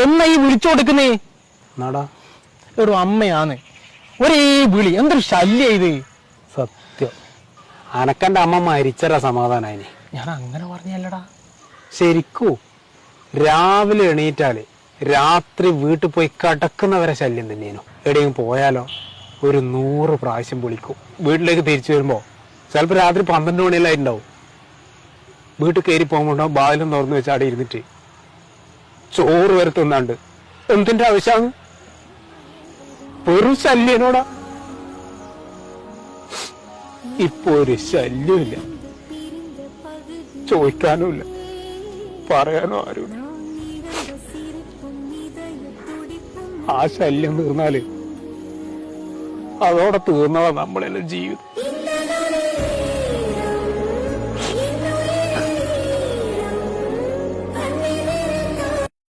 എന്നാ ഈ വിളിച്ചു കൊടുക്കുന്നേ? എന്നാടാ ഒരു അമ്മയാണ്, ഒരേ വിളി, എന്തൊരു ശല്യ ഇത്. സത്യം അനക്കന്റെ അമ്മ മരിച്ചരാ സമാധാനായിനി. ഞാൻ അങ്ങനെ പറഞ്ഞല്ലടാ. ശരിക്കൂ രാവിലെ എണീറ്റാല് രാത്രി വീട്ടിൽ പോയി കിടക്കുന്നവരെ ശല്യം തന്നെയാനു. എവിടെയും പോയാലോ ഒരു 100 പ്രാവശ്യം വിളിക്കും. വീട്ടിലേക്ക് തിരിച്ചു വരുമ്പോ ചിലപ്പോ രാത്രി 12 മണിയെല്ലാം ഉണ്ടാവും. വീട്ടിൽ കയറി പോകുമ്പോണ്ടാവും ബാലും തുറന്നു വെച്ച് അവിടെ ഇരുന്നിട്ട് ചോറ് വരെ തിന്നാണ്ട്. എന്തിന്റെ ആവശ്യമാണ്? വെറും ശല്യനോടാ. ഇപ്പൊ ഒരു ശല്യമില്ല, ചോദിക്കാനുമില്ല, പറയാനോ ആരുമില്ല. ആ ശല്യം തീർന്നാല് അതോടെ തീർന്നതാ നമ്മളെല്ലാം ജീവിതം.